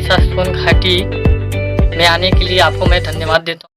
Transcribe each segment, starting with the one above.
उड़ीसा सोन घाटी में आने के लिए आपको मैं धन्यवाद देता हूँ।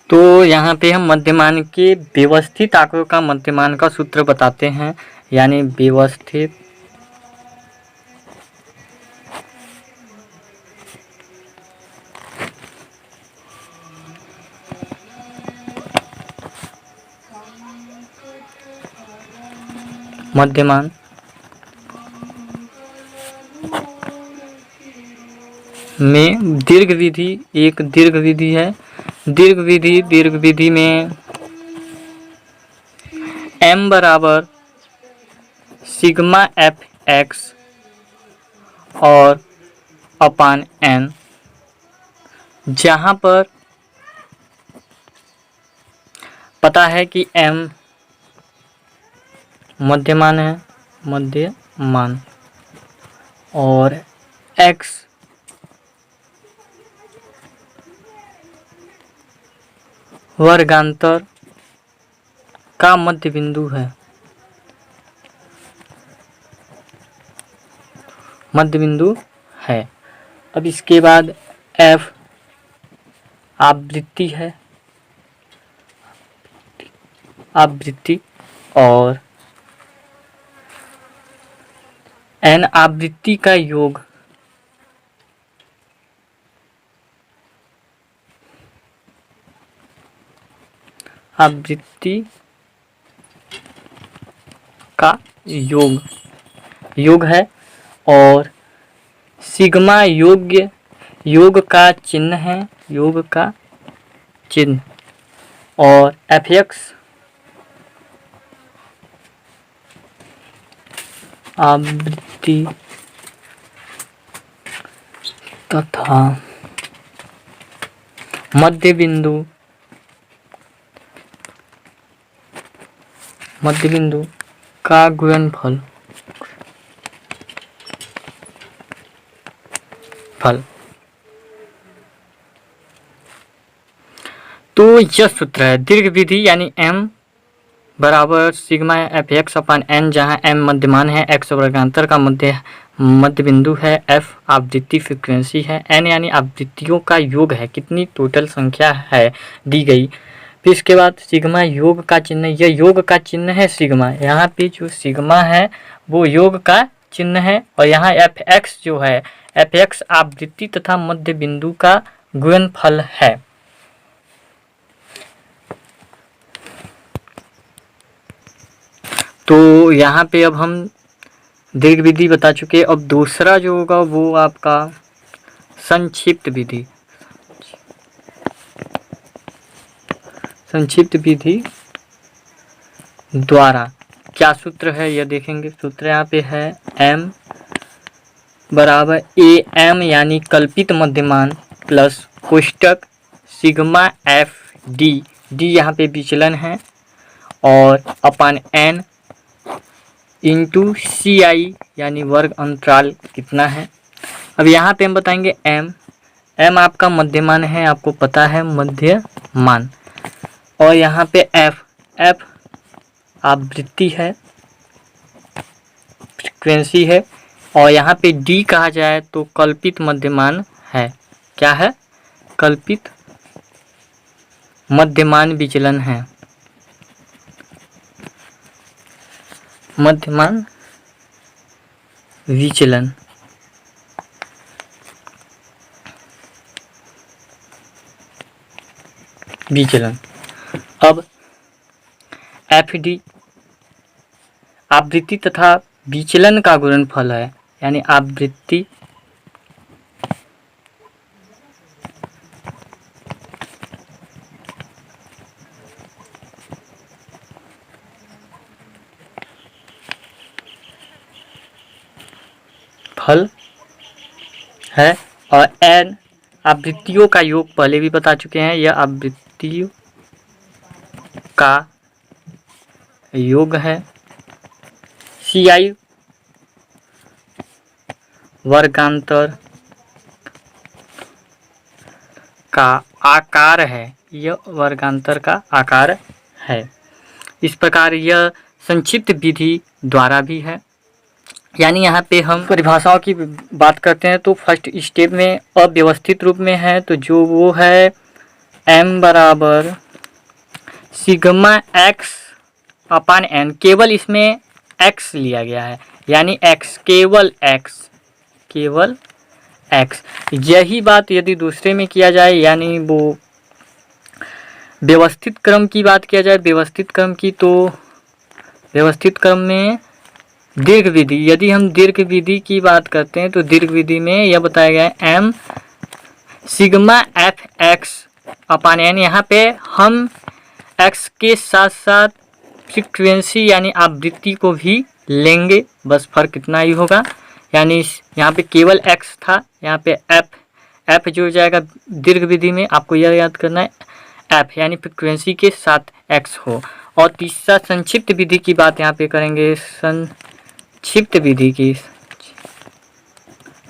तो यहाँ पे हम मध्यमान के व्यवस्थित आंकड़ों का मध्यमान का सूत्र बताते हैं, यानी व्यवस्थित मध्यमान में दीर्घ विधि एक दीर्घ विधि है। दीर्घ विधि में m बराबर सिग्मा एफ एक्स और अपान n, जहाँ पर पता है कि m मध्यमान है, मध्यमान, और x वर्गांतर का मध्य बिंदु है, अब इसके बाद f आवृत्ति है, और n आवृत्ति का योग, योग है, और सिग्मा योग का चिन्ह है, और fx आवृत्ति तथा मध्य बिंदु का गुणनफल तो यह सूत्र है दीर्घ विधि, यानी m बराबर सिग्मा एफ एक्स अपान n, जहाँ m मध्यमान है, x वर्गांतर का मध्य बिंदु है, f आवृत्ति फ्रीक्वेंसी है, n यानी आवृत्तियों का योग है, कितनी टोटल संख्या है दी गई। फिर इसके बाद सिग्मा योग का चिन्ह, यह योग का चिन्ह है सिग्मा, यहाँ पे जो सिग्मा है वो योग का चिन्ह है, और यहाँ एफ एक्स जो है, एफ एक्स आवृत्ति तथा मध्य बिंदु का गुणनफल है। तो यहाँ पे अब हम दीर्घ विधि बता चुके। अब दूसरा जो होगा वो आपका संक्षिप्त विधि द्वारा क्या सूत्र है यह देखेंगे। सूत्र यहाँ पे है m बराबर am यानी कल्पित मध्यमान प्लस कोष्टक सिग्मा एफ डी यहाँ पे विचलन है, और अपान n इंटू सी आई यानी वर्ग अंतराल कितना है। अब यहाँ पे हम बताएंगे m आपका मध्यमान है, आपको पता है मध्यमान, और यहाँ पे f आवृत्ति है, फ्रीक्वेंसी है, और यहाँ पे d कहा जाए तो कल्पित मध्यमान है। क्या है? कल्पित मध्यमान विचलन है, मध्यमान विचलन। अब एफ डी आवृत्ति तथा विचलन का गुणनफल है, यानी आवृत्ति फल है, और n आवृत्तियों का योग पहले भी बता चुके हैं, यह आवृत्तियों का योग है। सी आई वर्गांतर का आकार है, यह वर्गांतर का आकार है। इस प्रकार यह संक्षिप्त विधि द्वारा भी है, यानी यहाँ पे हम परिभाषाओं की बात करते हैं तो फर्स्ट स्टेप में अव्यवस्थित रूप में है, तो जो वो है m बराबर सिग्मा x अपान n, केवल इसमें x लिया गया है, यानी x, केवल x। यही बात यदि दूसरे में किया जाए, यानी वो व्यवस्थित क्रम की बात किया जाए, व्यवस्थित क्रम की, तो व्यवस्थित क्रम में दीर्घ विधि, यदि हम दीर्घ विधि की बात करते हैं तो दीर्घ विधि में यह बताया गया है m सिग्मा एफ एक्स अपान n। यहाँ पे हम x के साथ साथ फ्रीक्वेंसी यानी आवृत्ति को भी लेंगे, बस फर्क इतना ही होगा। यानी यहाँ पे केवल x था, यहाँ पे f जो हो जाएगा दीर्घ विधि में, आपको यह याद करना है f यानी फ्रीक्वेंसी के साथ x हो। और तीसरा संक्षिप्त विधि की बात यहाँ पे करेंगे।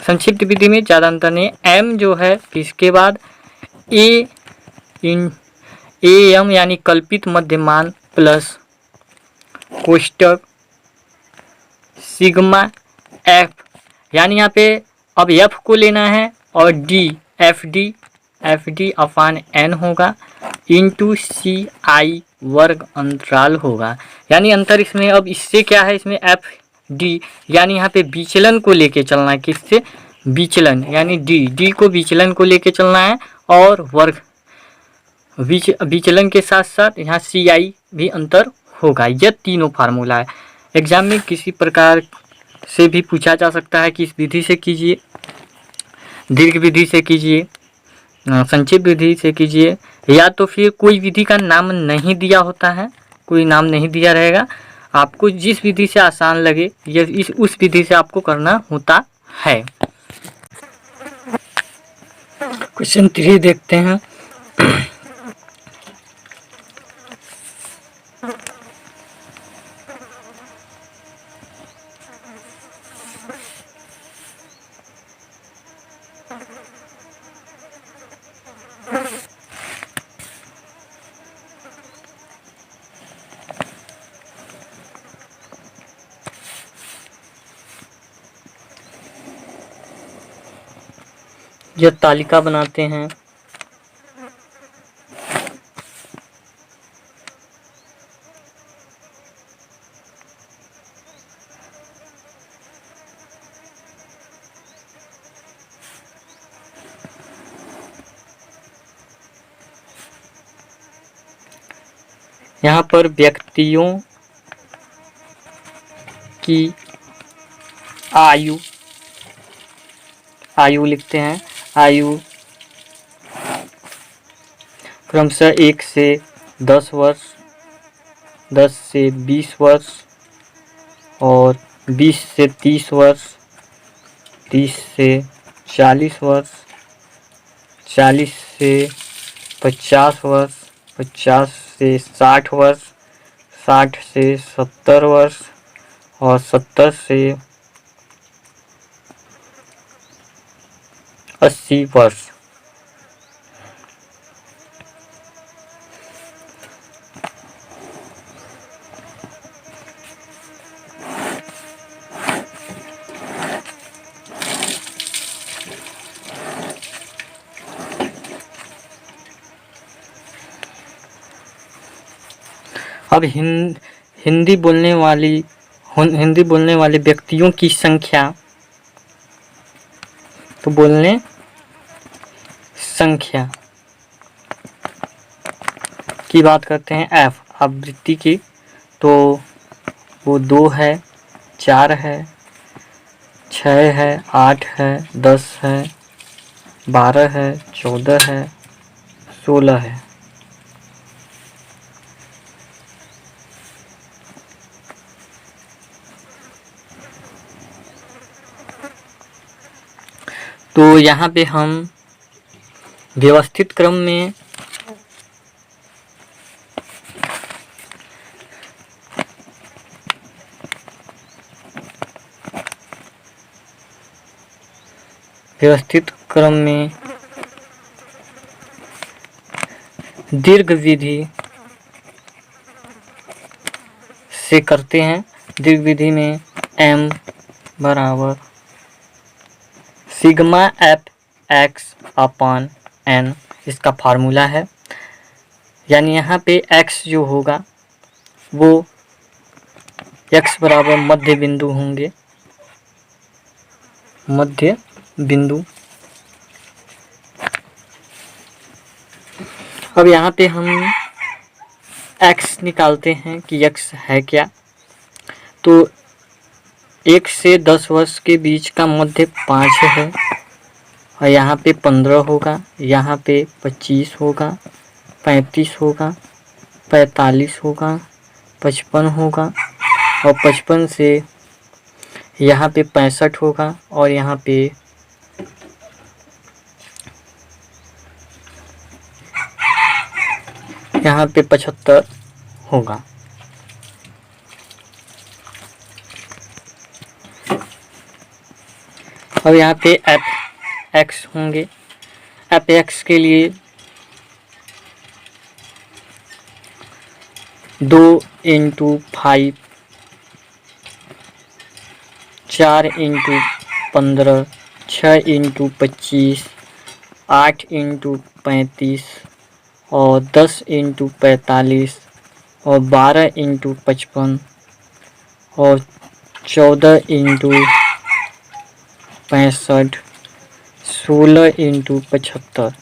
संक्षिप्त विधि में ज़्यादा अंतर नहीं, m जो है इसके बाद am यानी कल्पित मध्यमान प्लस कोष्टक सिग्मा f, यानी यहाँ पे अब f को लेना है और एफ डी अपान n होगा इंटू सी आई वर्ग अंतराल होगा। यानी अंतर इसमें अब इससे क्या है, इसमें एफ डी यानी यहाँ पे विचलन को लेके चलना है, किससे, विचलन, यानी डी को विचलन को लेके चलना है, और वर्ग विचलन के साथ साथ यहाँ सी आई भी अंतर होगा। यह तीनों फार्मूला है। एग्जाम में किसी प्रकार से भी पूछा जा सकता है कि इस विधि से कीजिए, दीर्घ विधि से कीजिए, संक्षिप्त विधि से कीजिए, या तो फिर कोई विधि का नाम नहीं दिया होता है, कोई नाम नहीं दिया रहेगा। आपको जिस विधि से आसान लगे यह उस विधि से आपको करना होता है। क्वेश्चन 3 देखते हैं। यह तालिका बनाते हैं। यहाँ पर व्यक्तियों की आयु लिखते हैं। आयु क्रमशः 1 से 10 वर्ष, 10 से 20 वर्ष और 20 से 30 वर्ष, 30 से 40 वर्ष, 40 से 50 वर्ष, 50 से 60 वर्ष, 60 से 70 वर्ष और 70 से 80 वर्ष। अब हिंदी बोलने वाले व्यक्तियों की संख्या, तो बोलने संख्या की बात करते हैं। एफ आवृत्ति की, तो वो 2 है, 4 है, 6 है, 8 है, 10 है, 12 है, 14 है, 16 है। तो यहाँ पे हम व्यवस्थित क्रम में दीर्घ विधि से करते हैं। दीर्घ विधि में m बराबर sigma F X upon N, इसका फार्मूला है। यानी यहाँ पे x जो होगा वो x बराबर मध्य बिंदु होंगे, मध्य बिंदु। अब यहाँ पे हम x निकालते हैं कि x है क्या। तो 1 से 10 वर्ष के बीच का मध्य 5 है, और यहाँ पे 15 होगा, यहाँ पे 25 होगा, 35 होगा, 45 होगा, 55 होगा, और 55 से यहाँ पे 65 होगा, और यहाँ पे 75 होगा। अब यहाँ पे एफ एक्स होंगे। एफ एक्स के लिए 2 × 5, 4 × 15, 6 × 25, 8 × 35, और 10 × 45, और 12 × 55, और 14 × 65, 16 × 75।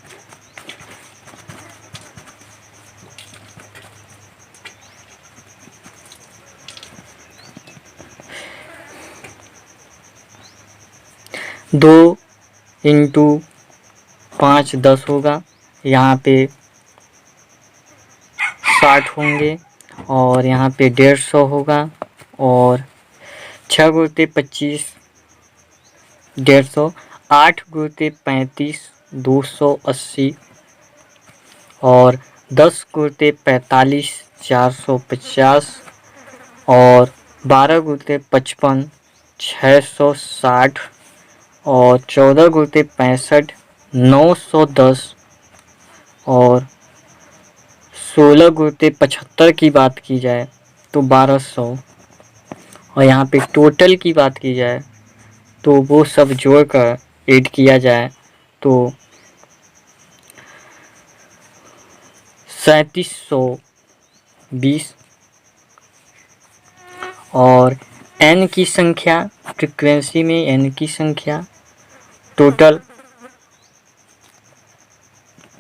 दो इंटू 5 10 होगा, यहाँ पे 60 होंगे, और यहाँ पे 150 होगा, और 6 गुणते 25 150, 8 गुणते 35 280, और 10 गुणते 45 450, और 12 गुणते 55 660, और 14 गुणते 65 910, और 16 गुणते 75 की बात की जाए तो 1200, और यहाँ पे टोटल की बात की जाए तो वो सब जोड़कर ऐड किया जाए तो 3720, और n की संख्या, फ्रीक्वेंसी में n की संख्या टोटल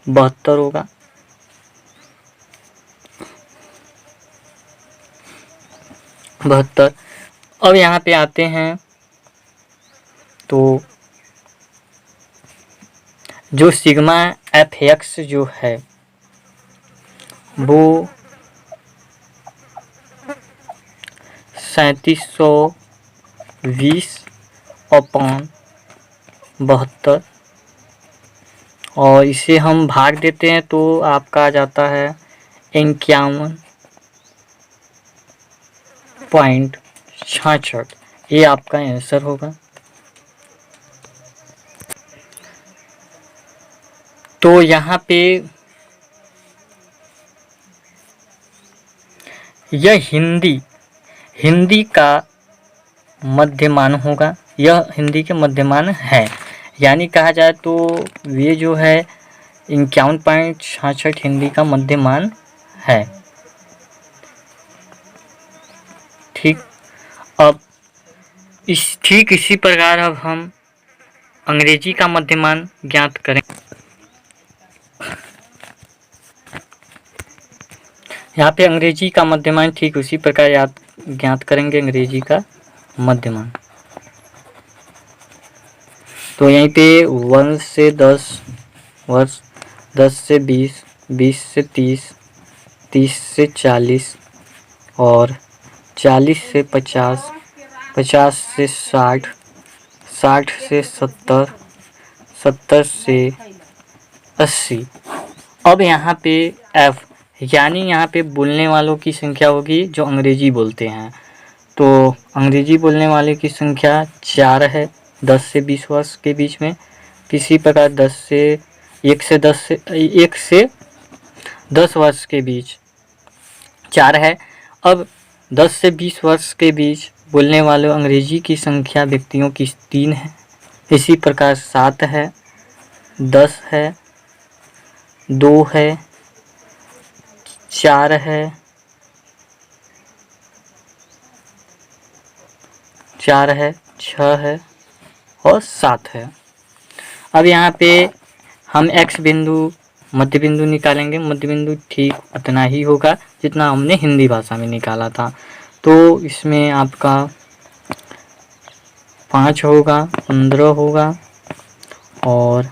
72 होगा। अब यहाँ पे आते हैं तो जो सिग्मा एफ एक्स जो है वो 3720/72, और इसे हम भाग देते हैं तो आपका आ जाता है 51.66। ये आपका आंसर होगा। तो यहाँ पे यह हिंदी का मध्यमान होगा, यह हिंदी के मध्यमान है। यानी कहा जाए तो ये जो है 51.66 हिंदी का मध्यमान है। ठीक, अब ठीक इसी प्रकार अब हम अंग्रेजी का मध्यमान ज्ञात करें। यहाँ पे अंग्रेजी का मध्यमान ठीक उसी प्रकार ज्ञात करेंगे अंग्रेजी का मध्यमान। तो यहीं पे 1 से 10 वर्ष, 10 से 20, 20 से 30, 30 से 40, और 40 से 50, 50 से 60, 60 से 70, 70 से 80। अब यहाँ पे F यानी यहाँ पे बोलने वालों की संख्या होगी जो अंग्रेजी बोलते हैं। तो अंग्रेजी बोलने वाले की संख्या 4 है 10 से 20 वर्ष के बीच में। किसी प्रकार 1 से 10 वर्ष के बीच 4 है। अब 10 से 20 वर्ष के बीच बोलने वालों अंग्रेजी की संख्या व्यक्तियों की 3 है। इसी प्रकार 7 है, 10 है, 2 है, 4 है, 6 है और 7 है। अब यहाँ पे हम x बिंदु मध्य बिंदु निकालेंगे। मध्य बिंदु ठीक उतना ही होगा जितना हमने हिंदी भाषा में निकाला था। तो इसमें आपका 5 होगा, 15 होगा और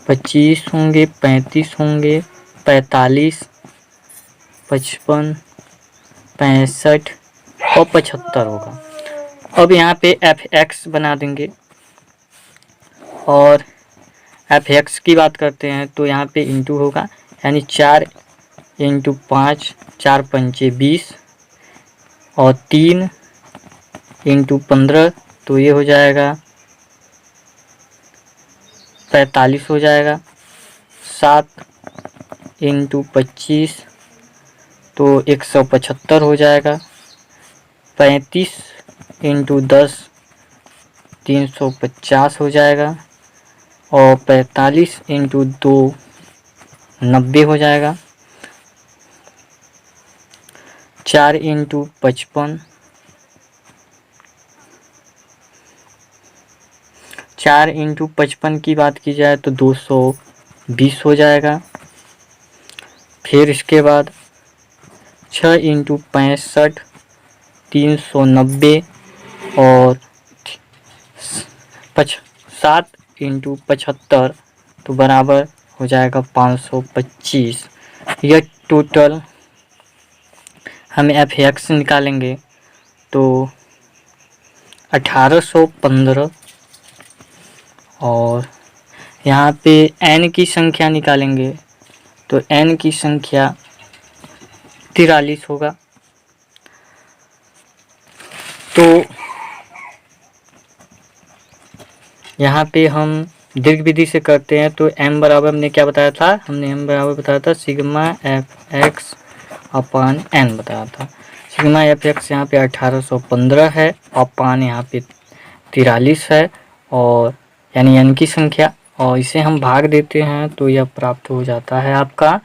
25 होंगे, 35 होंगे, 45, 55, 65 और 75 होगा। अब यहाँ पे fx बना देंगे और fx की बात करते हैं तो यहाँ पे इंटू होगा, यानी 4 इंटू 5, 4 पंचे 20 और 3 इंटू 15 तो ये हो जाएगा 45 हो जाएगा। 7 इंटू 25 तो 175 हो जाएगा। 35 इंटू 10 350 हो जाएगा और 45 इंटू 2 90 हो जाएगा। 4 इंटू 55 4 इंटू 55 की बात की जाए तो 220 हो जाएगा। फिर इसके बाद 6 इंटू 65 390 और 7 इंटू 75 तो बराबर हो जाएगा 525। यह टोटल हम fx निकालेंगे तो 1815 और यहाँ पे n की संख्या निकालेंगे तो n की संख्या 43 होगा। तो यहाँ पे हम दीर्घ विधि से करते हैं तो m बराबर हमने क्या बताया था, हमने m बराबर बताया था सिग्मा fx अपान n बताया था। सिग्मा fx यहाँ पे 1815 है, अपान यहाँ पे 43 है और यानी n की संख्या, और इसे हम भाग देते हैं तो यह प्राप्त हो जाता है आपका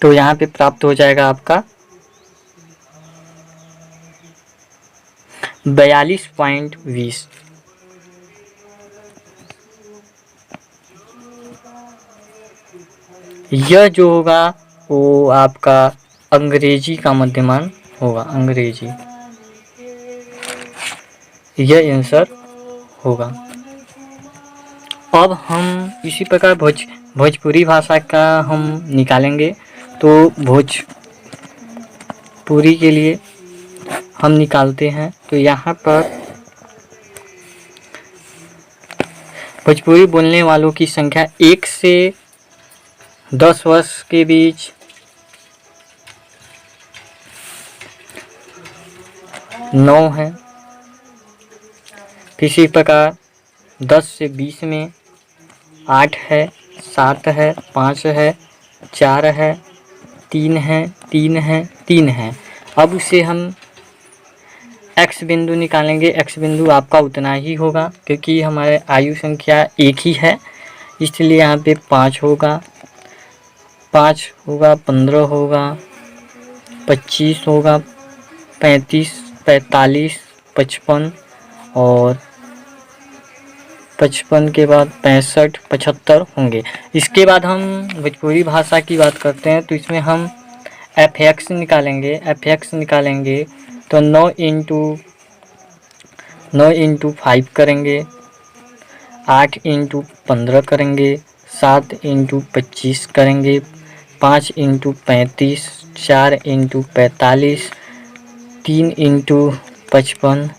तो यहाँ पे प्राप्त हो जाएगा आपका 42.20। यह जो होगा वो आपका अंग्रेजी का मध्यमान होगा, अंग्रेजी यह आंसर होगा। अब हम इसी प्रकार भोजपुरी भाषा का हम निकालेंगे तो भोजपुरी के लिए हम निकालते हैं तो यहाँ पर भोजपुरी बोलने वालों की संख्या 1 से 10 वर्ष के बीच 9 है। इसी प्रकार 10 से 20 में 8 है, 7 है, 5 है, 4 है, 3 है, 3 है, 3 है। अब उसे हम x बिंदु निकालेंगे। x बिंदु आपका उतना ही होगा क्योंकि हमारे आयु संख्या एक ही है, इसलिए यहाँ पे 5 होगा, 5 होगा, 15 होगा, 25 होगा, 35, 45, 55 और 55 के बाद 65, 75 होंगे। इसके बाद हम भोजपुरी भाषा की बात करते हैं तो इसमें हम fx निकालेंगे तो 9 इंटू 5 करेंगे, 8 इंटू 15 करेंगे, 7 इंटू 25 करेंगे, 5 into 35, 4 into 45, 3 into 55,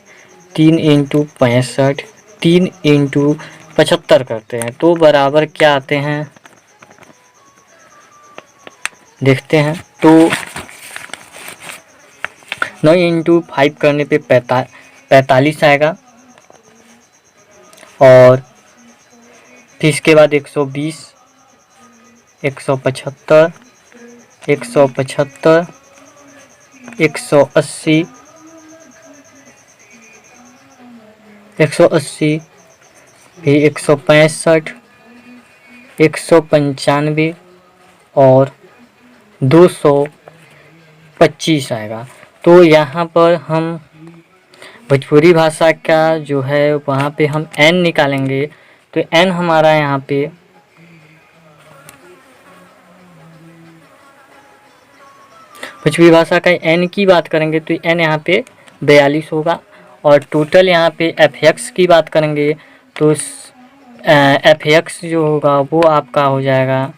3 into 65, 3 into 75 करते हैं तो बराबर क्या आते हैं देखते हैं। तो 9 इंटू 5 करने पे 45 आएगा, और फिर इसके बाद 120, 175, 175, 180, 180, फिर 165, 195 और 225 आएगा। तो यहाँ पर हम भोजपुरी भाषा का जो है वहाँ पे हम n निकालेंगे। तो n हमारा यहाँ पे भोजपुरी भाषा का n की बात करेंगे तो n यहाँ पे 42 होगा। और टोटल यहाँ पे fx की बात करेंगे तो fx जो होगा वो आपका हो जाएगा,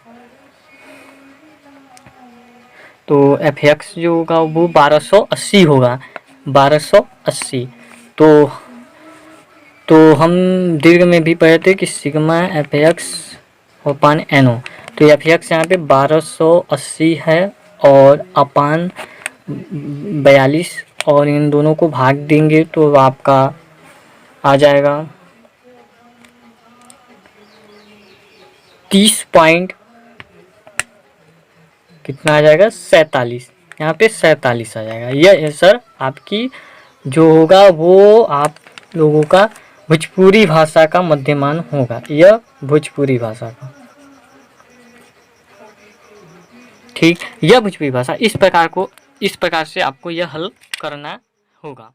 तो fx जो होगा वो 1280 होगा, 1280। तो हम दीर्घ में भी पढ़े थे कि सिग्मा fx अपान NO। तो fx यहाँ पे 1280 है और अपान 42, और इन दोनों को भाग देंगे तो आपका आ जाएगा 30 पॉइंट कितना आ जाएगा 47, यहाँ पे 47 आ जाएगा। यह सर आपकी जो होगा वो आप लोगों का भोजपुरी भाषा का मध्यमान होगा, यह भोजपुरी भाषा का। ठीक, यह भोजपुरी भाषा इस प्रकार से आपको यह हल करना होगा।